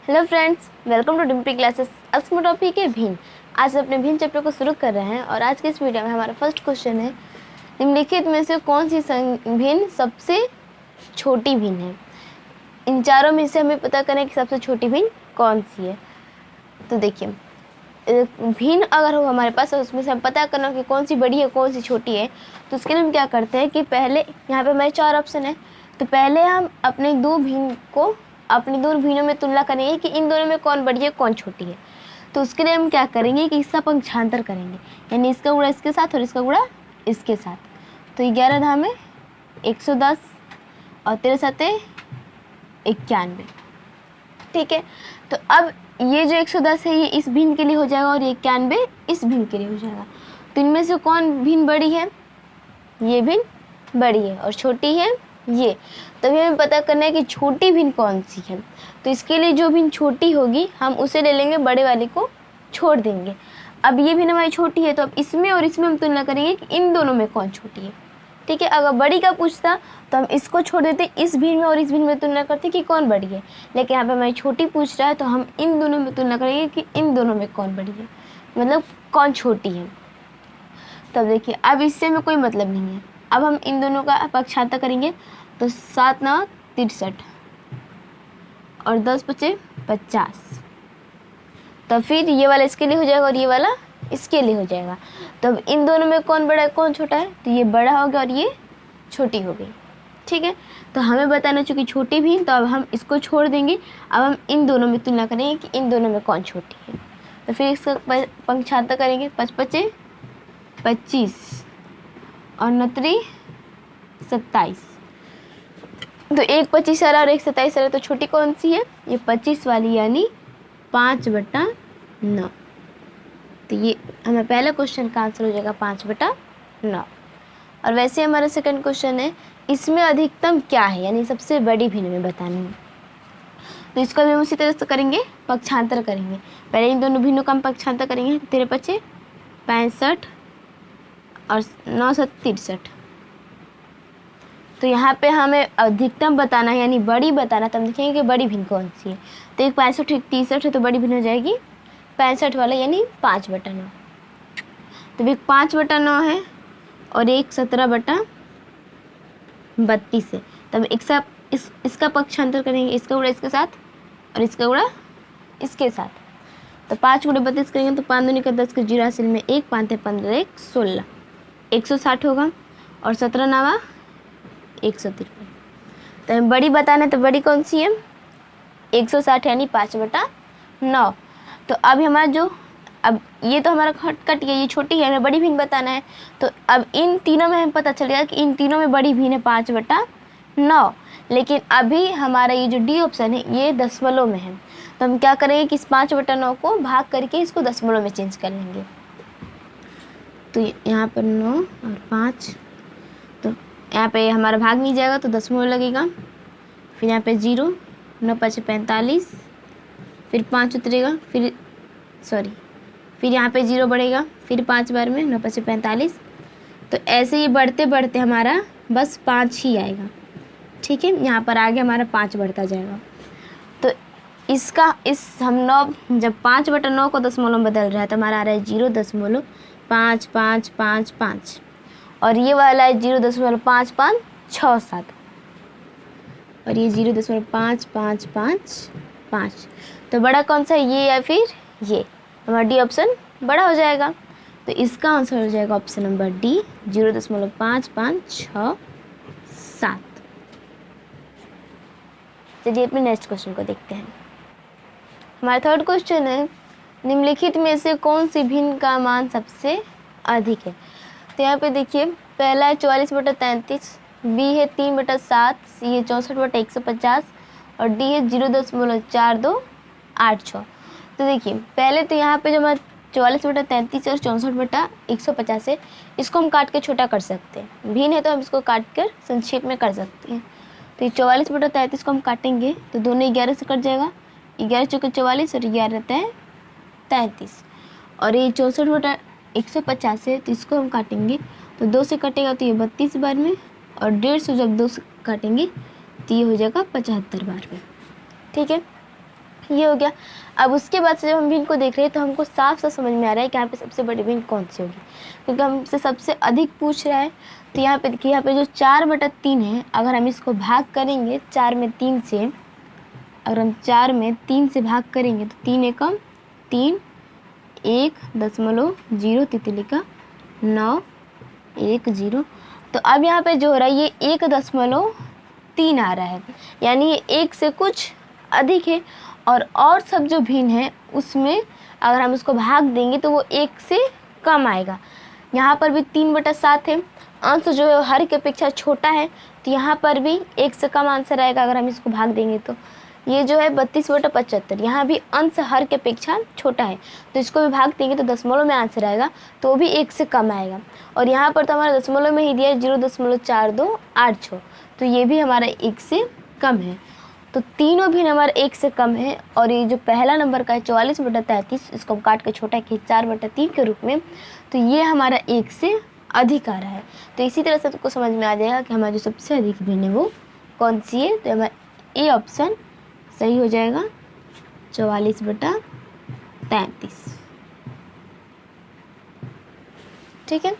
Hello friends, welcome to Dimpy classes. आज का topic है भिन्न। आज अपने भिन्न चैप्टर को शुरू कर रहे हैं और आज के इस वीडियो में हमारा फर्स्ट क्वेश्चन है, निम्नलिखित में से कौन सी भिन्न सबसे छोटी भिन्न है। इन चारों में से हमें पता करना है कि सबसे छोटी भिन्न कौन सी है। तो देखिए, भिन्न अगर हो हमारे पास और उसमें से हम पता करना कि कौन सी बड़ी है कौन सी छोटी है, तो उसके लिए हम क्या करते हैं कि पहले यहाँ पे हमारे चार ऑप्शन है, तो पहले हम अपने दो भिन्नों में तुलना करेंगे कि इन दोनों में कौन बड़ी है कौन छोटी है। तो उसके लिए हम क्या करेंगे कि इसका पंक्षांतर करेंगे, यानी इसका गुणा इसके साथ और इसका गुणा इसके साथ। तो 11 धाम में 110 और 13 सते 91। ठीक है, तो अब ये जो 110 है ये इस भिन्न के लिए हो जाएगा और ये 91 इस भिन्न के लिए हो जाएगा। तो इनमें से कौन भिन्न बड़ी है? ये भिन्न बड़ी है और छोटी है ये। तभी हमें पता करना है कि छोटी भिन्न कौन सी है। तो इसके लिए जो भिन्न छोटी होगी हम उसे ले लेंगे, बड़े वाले को छोड़ देंगे। अब ये भिन्न हमारी छोटी है, तो अब इसमें और इसमें हम तुलना करेंगे कि इन दोनों में कौन छोटी है। ठीक है, अगर बड़ी का पूछता तो हम इसको छोड़ देते, इस भिन्न में और इस भिन्न में तुलना करते कि कौन बड़ी है। लेकिन यहाँ पे हमारी छोटी पूछ रहा है तो हम इन दोनों में तुलना करेंगे कि इन दोनों में कौन बड़ी है, मतलब कौन छोटी है। तब देखिए, अब इससे हमें कोई मतलब नहीं है। अब हम इन दोनों का पक्षांतर करेंगे, तो 7 9 63 और 10 5 50। तो फिर ये वाला इसके लिए हो जाएगा और ये वाला इसके लिए हो जाएगा। तो अब इन दोनों में कौन बड़ा है कौन छोटा है, तो ये बड़ा हो गया और ये छोटी हो गई। ठीक है, तो हमें बताना चूँकि छोटी भी, तो अब हम इसको छोड़ देंगे। अब हम इन दोनों में तुलना करेंगे कि इन दोनों में कौन छोटी है। तो फिर इसका पंक्षांतर करेंगे, 5 5 25 और 9 27। तो एक 25 आ रहा और एक 27 आ रहा, तो छोटी कौन सी है? ये 25 वाली, यानी 5/9। तो ये हमें पहले क्वेश्चन का आंसर हो जाएगा 5/9। और वैसे हमारा सेकंड क्वेश्चन है, इसमें अधिकतम क्या है, यानी सबसे बड़ी भिन्न में बतानी है। तो इसको भी हम उसी तरह से करेंगे, पक्षांतर करेंगे। पहले इन दोनों भिन्नों का हम पक्षांतर करेंगे, 13 5 65 और 9 7 63। तो यहाँ पे हमें अधिकतम बताना है, यानी बड़ी बताना। तो हम देखेंगे कि बड़ी भिन्न कौन सी है। तो एक 65 एक 63 है, तो बड़ी भिन्न हो जाएगी 65 वाला, यानी 5/9। तो एक 5/9 है और एक 17/32 है। तब इसका पक्षांतर करेंगे, इसका गुणा इसके साथ और इसका गुणा इसके साथ। तो 5 × 32 करेंगे तो 5 दूनी का 10 के 0 हासिल में 1 5 है 15 1 16 160 होगा और 17 9 153। तो हमें बड़ी बताना है, तो बड़ी कौन सी है? 160 यानी 5/9। तो अब हमारा अब ये तो हमारा कट गया, ये छोटी है, हमें बड़ी भिन्न बताना है। तो अब इन तीनों में हमें पता चल गया कि इन तीनों में बड़ी भिन्न है 5/9। लेकिन अभी हमारा ये जो डी ऑप्शन है ये दशमलव में है। तो हम क्या करेंगे कि इस 5/9 को भाग करके इसको दशमलव में चेंज कर लेंगे। तो यहाँ पर 9 और 5, तो यहाँ पे हमारा भाग नहीं जाएगा तो दशमलव लगेगा। फिर यहाँ पे 0 9 5 45, फिर 5 उतरेगा, फिर यहाँ पे 0 बढ़ेगा, फिर 5 बार में 9 5 45। तो ऐसे ही बढ़ते बढ़ते हमारा बस 5 ही आएगा। ठीक है, यहाँ पर आगे हमारा 5 बढ़ता जाएगा। तो हम जब 5/9 को दशमलव में बदल रहा है तो हमारा आ रहा है 0.55555 और ये वाला है 0.5567 और ये 0.5555। तो बड़ा कौन सा है, ये या फिर ये? हमारा डी ऑप्शन बड़ा हो जाएगा। तो इसका आंसर हो जाएगा ऑप्शन नंबर डी, 0.5567। चलिए अपने नेक्स्ट क्वेश्चन को देखते हैं। हमारा थर्ड क्वेश्चन है, निम्नलिखित में से कौन सी भिन्न का मान सबसे अधिक है। तो यहाँ पे देखिए, पहला है 44/33, बी है 3/7, सी है 64/150 और डी है 0.4286। तो देखिए, पहले तो यहाँ पे जो हमारा 44/33 और 64/150 है, इसको हम काट के छोटा कर सकते हैं। भिन्न है तो हम इसको काट कर संक्षेप में कर सकते हैं। तो ये 44/33 को हम काटेंगे तो दोनों 11 से कट जाएगा, 11 चौके 44 और 11 रहता है 33। और ये 64/150 है, तो इसको हम काटेंगे तो 2 से कटेगा तो ये 32 बार में, और 150 जब 2 से काटेंगे तो ये हो जाएगा 75 बार में। ठीक है, ये हो गया। अब उसके बाद से जब हम भिन्न को देख रहे हैं तो हमको साफ साफ समझ में आ रहा है कि यहाँ पे सबसे बड़ी भिन्न कौन सी होगी, क्योंकि हमसे सबसे अधिक पूछ रहा है। तो यहाँ पे देखिए, यहाँ पे जो 4/3 है, अगर हम इसको भाग करेंगे 4 में 3 से, अगर हम 4 में 3 से भाग करेंगे तो 3 एकम 3, 1.0 तितली का 9 1 0। तो अब यहाँ पे जो हो रहा है ये 1.3 आ रहा है, यानी ये 1 से कुछ अधिक है। और सब जो भिन्न है उसमें अगर हम उसको भाग देंगे तो वो 1 से कम आएगा। यहाँ पर भी 3/7 है, अंश जो है हर की अपेक्षा छोटा है, तो यहाँ पर भी 1 से कम आंसर आएगा अगर हम इसको भाग देंगे तो। ये जो है 32/75, यहाँ भी अंश हर की अपेक्षा छोटा है, तो इसको भी भाग देंगे तो दशमलव में आंसर आएगा, तो वो भी 1 से कम आएगा। और यहाँ पर तो हमारा दशमलव में ही दिया है 0.4286, तो ये भी हमारा 1 से कम है। तो तीनों भी नंबर 1 से कम है। और ये जो पहला नंबर का है 44/33, इसको हम काट के छोटा किए 4/3 के रूप में, तो ये हमारा 1 से अधिक आ रहा है। तो इसी तरह से तुमको समझ में आ जाएगा कि हमारा जो सबसे अधिक भिन्न है वो कौन सी है। तो हमारा ए ऑप्शन सही हो जाएगा, 44/33। ठीक है।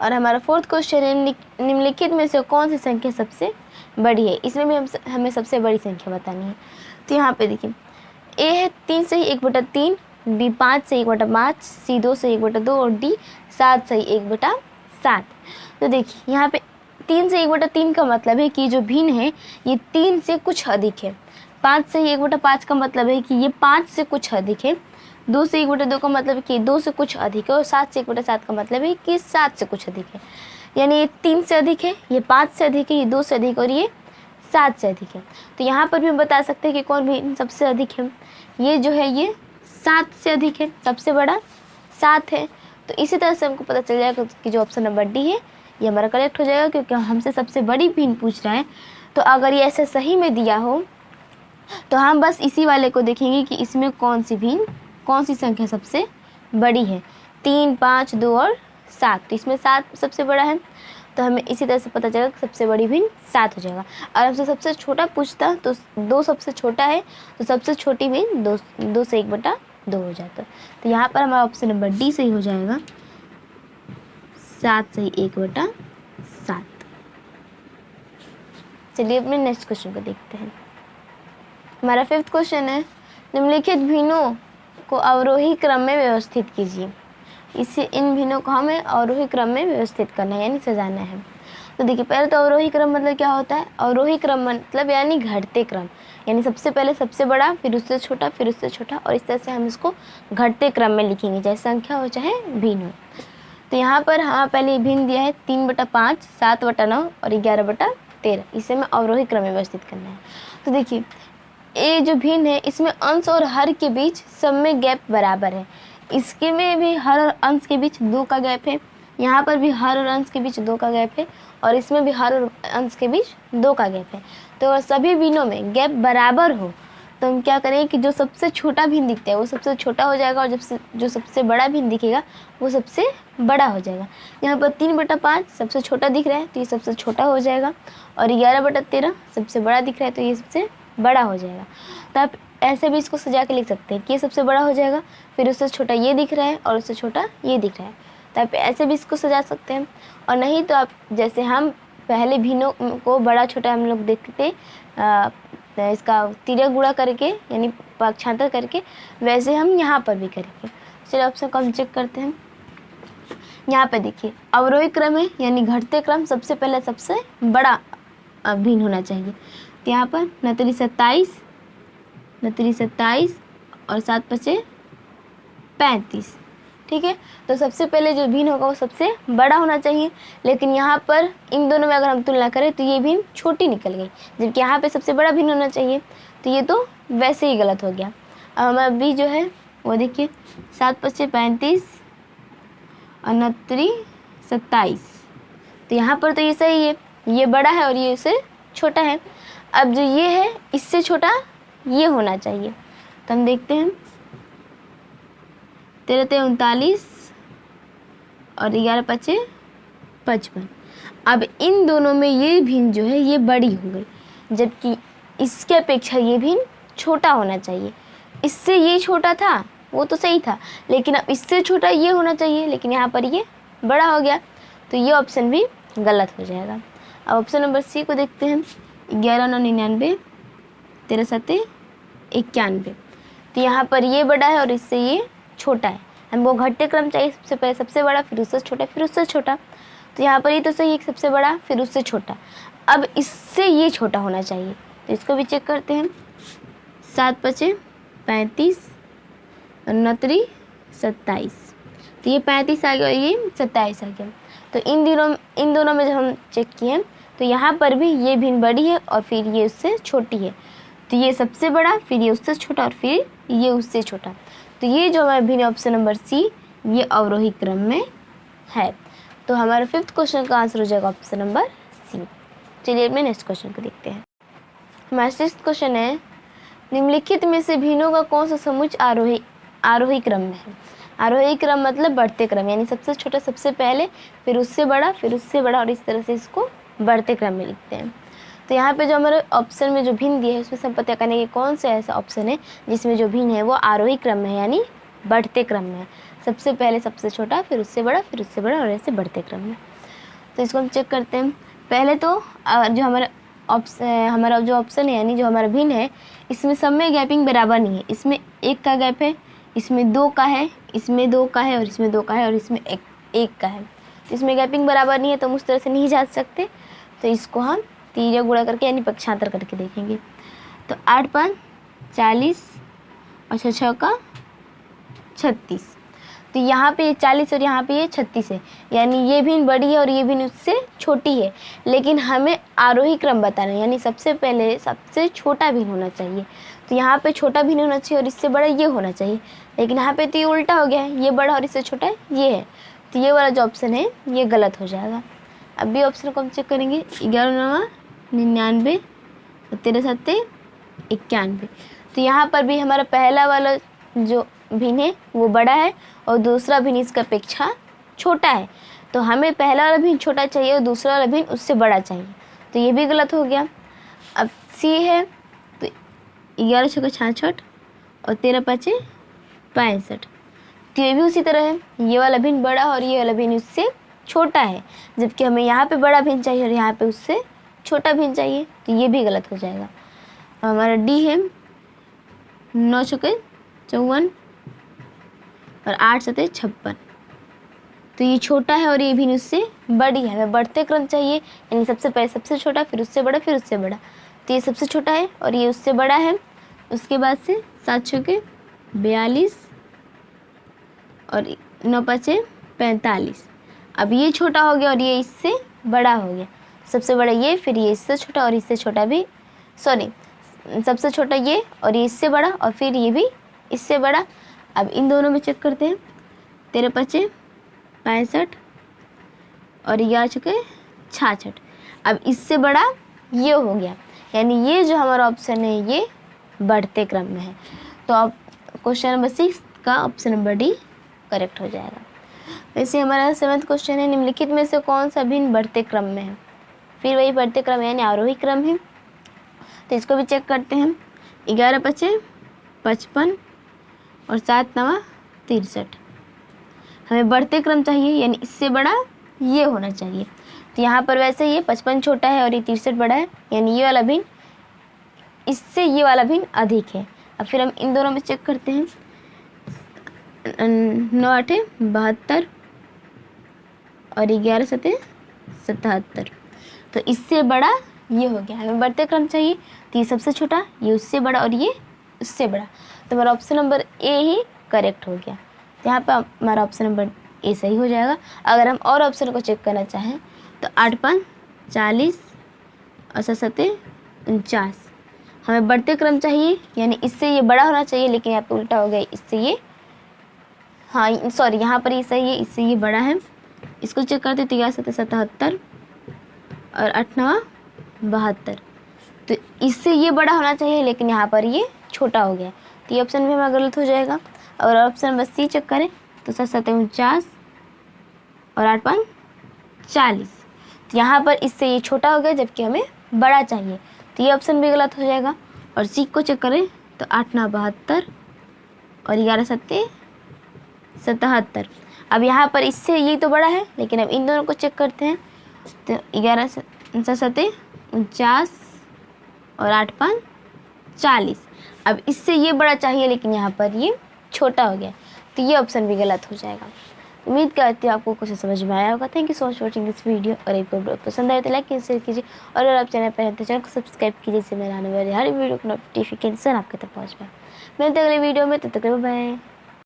और हमारा 4th क्वेश्चन है, निम्नलिखित में से कौन सी संख्या सबसे बड़ी है। इसमें भी हमें सबसे बड़ी संख्या बतानी है। तो यहाँ पे देखिए, ए है 3 से 1/3, बी 5 से 1/5, सी 2 से 1/2 और डी 7 से 1/7। तो देखिए यहाँ पे 3 से 1/3 का मतलब है कि जो भिन्न है ये 3 से कुछ अधिक है। 5 से 1/5 का मतलब है कि ये 5 से कुछ अधिक है। 2 से 1/2 का मतलब है कि 2 से कुछ अधिक है। और 7 से 1/7 का मतलब है कि 7 से कुछ अधिक है। यानी ये 3 से अधिक है, ये 5 से अधिक है, ये 2 से अधिक और ये 7 से अधिक है। तो यहाँ पर भी हम बता सकते हैं कि कौन भी सबसे अधिक है। ये जो है ये 7 से अधिक है, सबसे बड़ा 7 है। तो इसी तरह से हमको पता चल जाएगा कि जो ऑप्शन नंबर डी है ये हमारा करेक्ट हो जाएगा, क्योंकि हमसे सबसे बड़ी भिन्न पूछ रहा है। तो अगर ये ऐसे सही में दिया हो तो हम बस इसी वाले को देखेंगे कि इसमें कौन सी संख्या सबसे बड़ी है। 3, 5, 2 और 7, तो इसमें 7 सबसे बड़ा है। तो हमें इसी तरह से पता चलेगा कि सबसे बड़ी भिन्न 7 हो जाएगा। और हमसे सबसे छोटा पूछता तो 2 सबसे छोटा है, तो सबसे छोटी भिन्न 2 से 1/2 हो जाता। तो यहाँ पर हमारा ऑप्शन नंबर डी सही हो जाएगा, 7 से 1/7। चलिए अपने नेक्स्ट क्वेश्चन को देखते हैं। हमारा 5th क्वेश्चन है, निम्नलिखित भिन्नों को अवरोही क्रम में व्यवस्थित कीजिए। इन भिन्नों को हमें अवरोही क्रम में व्यवस्थित करना है, यानी सजाना है। तो देखिए, पहले तो अवरोही क्रम मतलब क्या होता है। अवरोही क्रम मतलब यानी घटते क्रम, यानी सबसे पहले सबसे बड़ा, फिर उससे छोटा, फिर उससे छोटा, और इस तरह से हम इसको घटते क्रम में लिखेंगे, चाहे संख्या हो चाहे भिन्न हो। तो यहाँ पर हाँ पहले भिन्न दिया है 3/5, 7/9 और 11/13। इसे हमें अवरोही क्रम में व्यवस्थित करना है। तो देखिए, ये जो भिन्न है इसमें अंश और हर के बीच सब में गैप बराबर है। इसके में भी हर और अंश के बीच 2 का गैप है, यहाँ पर भी हर और अंश के बीच 2 का गैप है, और इसमें भी हर और अंश के बीच 2 का गैप है। तो अगर सभी भिन्नों में गैप बराबर हो तो हम क्या करेंगे कि जो सबसे छोटा भिन्न दिखता है वो सबसे छोटा हो जाएगा, और जो सबसे बड़ा भिन्न दिखेगा वो सबसे बड़ा हो जाएगा। यहाँ पर 3/5 सबसे छोटा दिख रहा है तो ये सबसे छोटा हो जाएगा, और 11/13 सबसे बड़ा दिख रहा है तो ये सबसे बड़ा हो जाएगा। तो आप ऐसे भी इसको सजा के लिख सकते हैं कि ये सबसे बड़ा हो जाएगा, फिर उससे छोटा ये दिख रहा है और उससे छोटा ये दिख रहा है। तो आप ऐसे भी इसको सजा सकते हैं। और नहीं तो आप जैसे हम पहले भिन्नों को बड़ा छोटा हम लोग देखते इसका तिर्यक गुणा करके यानी पक्षांतर करके, वैसे हम यहाँ पर भी करेंगे। चलिए ऑप्शन को हम चेक करते हैं। यहाँ पे देखिए, अवरोही क्रम है यानी घटते क्रम, सबसे पहले सबसे बड़ा भिन्न होना चाहिए। तो यहाँ पर 29 और 7×5 = 35। ठीक है, तो सबसे पहले जो भिन्न होगा वो सबसे बड़ा होना चाहिए। लेकिन यहाँ पर इन दोनों में अगर हम तुलना करें तो ये भिन्न छोटी निकल गई, जबकि यहाँ पे सबसे बड़ा भिन्न होना चाहिए। तो ये तो वैसे ही गलत हो गया। अब हमारा बी जो है वो देखिए, 7×5 = 35 और 29 = 27। तो यहाँ पर तो ये सही है, ये बड़ा है और ये इससे छोटा है। अब जो ये है इससे छोटा ये होना चाहिए। तो हम देखते हैं, 13×3 = 39 और 11×5 = 55। अब इन दोनों में ये भिन्न जो है ये बड़ी हो गई, जबकि इसके अपेक्षा ये भिन्न छोटा होना चाहिए। इससे ये छोटा था वो तो सही था, लेकिन अब इससे छोटा ये होना चाहिए, लेकिन यहाँ पर ये बड़ा हो गया, तो ये ऑप्शन भी गलत हो जाएगा। अब ऑप्शन नंबर सी को देखते हैं। 11,999, 13,791। तो यहाँ पर ये बड़ा है और इससे ये छोटा है। हमको घटते क्रम चाहिए, सबसे पहले सबसे बड़ा, फिर उससे छोटा, फिर उससे छोटा। तो यहाँ पर ये तो सही है, सबसे बड़ा फिर उससे छोटा। अब इससे ये छोटा होना चाहिए, तो इसको भी चेक करते हैं। 7 पचे 35 और 9 27। तो ये 35 आ गया और ये 27 आ गया। तो इन दोनों में जब हम चेक किए तो यहाँ पर भी ये भिन्न बड़ी है और फिर ये उससे छोटी है। तो ये सबसे बड़ा, फिर ये उससे छोटा और फिर ये उससे छोटा। तो ये जो हमारा भिन्न ऑप्शन नंबर सी, ये अवरोही क्रम में है। तो हमारा 5th क्वेश्चन का आंसर हो जाएगा ऑप्शन नंबर सी। चलिए अपने नेक्स्ट क्वेश्चन को देखते हैं। हमारा 6th क्वेश्चन है, निम्नलिखित में से भिन्नों का कौन सा समुच्चय आरोही क्रम में है। आरोही क्रम मतलब बढ़ते क्रम, यानी सबसे छोटा सबसे पहले, फिर उससे बड़ा, फिर उससे बड़ा, और इस तरह से इसको बढ़ते क्रम में लिखते हैं। तो यहाँ पे जो हमारे ऑप्शन में जो भिन्न दिए है उसमें सब पता करने के कौन सा ऐसा ऑप्शन है जिसमें जो भिन्न है वो आरोही क्रम में है, यानी बढ़ते क्रम में है। सबसे पहले सबसे छोटा, फिर उससे बड़ा, फिर उससे बड़ा, और ऐसे बढ़ते क्रम में। तो इसको हम चेक करते हैं। पहले तो जो हमारा जो ऑप्शन है, यानी जो हमारा भिन्न है, इसमें सब में गैपिंग बराबर नहीं है। इसमें 1 का गैप है, इसमें 2 का है, इसमें 2 का है, और इसमें 2 का है, और इसमें 1 का है। तो इसमें गैपिंग बराबर नहीं है, तो हम उस तरह से नहीं जा सकते। तो इसको हम तीजा गुणा करके यानी पक्षांतर करके देखेंगे। तो 8 5 40 और 6 6 का 36। तो यहाँ पे 40 और यहाँ पे ये 36 है, यानी ये भिन्न बड़ी है और ये भिन्न उससे छोटी है। लेकिन हमें आरोही क्रम बताना है, यानी सबसे पहले सबसे छोटा भिन्न होना चाहिए। तो यहाँ पे छोटा भिन्न होना चाहिए और इससे बड़ा ये होना चाहिए, लेकिन यहाँ पे तो ये उल्टा हो गया है, ये बड़ा और इससे छोटा ये है। तो ये वाला जो ऑप्शन है ये गलत हो जाएगा। अब भी ऑप्शन को हम चेक करेंगे। 11,99 और 13,791। तो यहाँ पर भी हमारा पहला वाला जो भिन्न है वो बड़ा है और दूसरा भिन्न इसका अपेक्षा छोटा है। तो हमें पहला वाला भिन्न छोटा चाहिए और दूसरा वाला भिन्न उससे बड़ा चाहिए, तो ये भी गलत हो गया। अब सी है, तो 11 6 66 और 13 5 65। तो ये भी उसी तरह है, ये वाला भिन्न बड़ा और ये वाला भिन्न उससे छोटा है, जबकि हमें यहाँ पे बड़ा भिन्न चाहिए और यहाँ पे उससे छोटा भिन्न चाहिए, तो ये भी गलत हो जाएगा। हमारा डी है 9 6 54 और 8 7 56। तो ये छोटा है और ये भिन्न उससे बड़ी है। हमें बढ़ते क्रम चाहिए, यानी सबसे पहले सबसे छोटा, फिर उससे बड़ा, फिर उससे बड़ा। तो ये सबसे छोटा है और ये उससे बड़ा है। उसके बाद से 7 6 42 और 9 5 45। अब ये छोटा हो गया और ये इससे बड़ा हो गया। सबसे बड़ा ये, फिर ये इससे छोटा और इससे छोटा भी, सबसे छोटा ये और ये इससे बड़ा और फिर ये भी इससे बड़ा। अब इन दोनों में चेक करते हैं। 13 5 65 और 11 6 66। अब इससे बड़ा ये हो गया, यानी ये जो हमारा ऑप्शन है ये बढ़ते क्रम में है। तो अब क्वेश्चन नंबर 6 का ऑप्शन नंबर डी करेक्ट हो जाएगा। वैसे हमारा 7th क्वेश्चन है, निम्नलिखित में से कौन सा भिन्न बढ़ते क्रम में है। फिर वही बढ़ते क्रम यानी आरोही क्रम है। तो इसको भी चेक करते हैं। 11 5 55 और 7 9 63। हमें बढ़ते क्रम चाहिए, यानी इससे बड़ा ये होना चाहिए। तो यहाँ पर वैसे ये 55 छोटा है और ये 63 बड़ा है, यानी ये वाला भिन्न इससे ये वाला भिन्न अधिक है। अब फिर हम इन दोनों में चेक करते हैं। 9 8 72 और 11 7 77। तो इससे बड़ा ये हो गया। हमें बढ़ते क्रम चाहिए, तो ये सबसे छोटा, ये उससे बड़ा और ये उससे बड़ा। तो हमारा option number A he correct हो गया। तो यहाँ पर हमारा ऑप्शन नंबर ए सही हो जाएगा। अगर हम और ऑप्शन को चेक करना चाहें तो 8 5 40 और 7 7 49। हमें बढ़ते क्रम चाहिए, यानी इससे ये बड़ा होना चाहिए, लेकिन यहाँ पे उल्टा हो गया, इससे ये, हाँ सॉरी, यहाँ पर ये सही है, इससे ये बड़ा है। इसको चेक करते तो 11 7 77 और 8 9 72। तो इससे ये बड़ा होना चाहिए, लेकिन यहाँ पर ये छोटा हो गया, तो ये ऑप्शन भी हमारा गलत हो जाएगा। और ऑप्शन नंबर सी चेक करें तो 7 7 49 और 8 5 40। तो यहाँ पर इससे ये छोटा हो गया, जबकि हमें बड़ा चाहिए, तो ये ऑप्शन भी गलत हो जाएगा। और सी को चेक करें तो 8 9 72 और 11 सत्ते 77। अब यहाँ पर इससे ये तो बड़ा है, लेकिन अब इन दोनों को चेक करते हैं। तो 11 सत्ते 49 और 8 5 40। अब इससे ये बड़ा चाहिए, लेकिन यहाँ पर ये छोटा हो गया, तो ये ऑप्शन भी गलत हो जाएगा। उम्मीद करती हूँ आपको कुछ समझ में आया होगा। Thank you so much for watching this video. और एक वीडियो पसंद आए तो लाइक कीजिए, शेयर कीजिए, और अगर आप चैनल पर हैं तो चैनल को सब्सक्राइब कीजिए, जिससे मेरे आने वाली हर वीडियो का नोटिफिकेशन आपके तक पहुँच पाए। मिलते हैं अगले वीडियो में, तब तक बाय।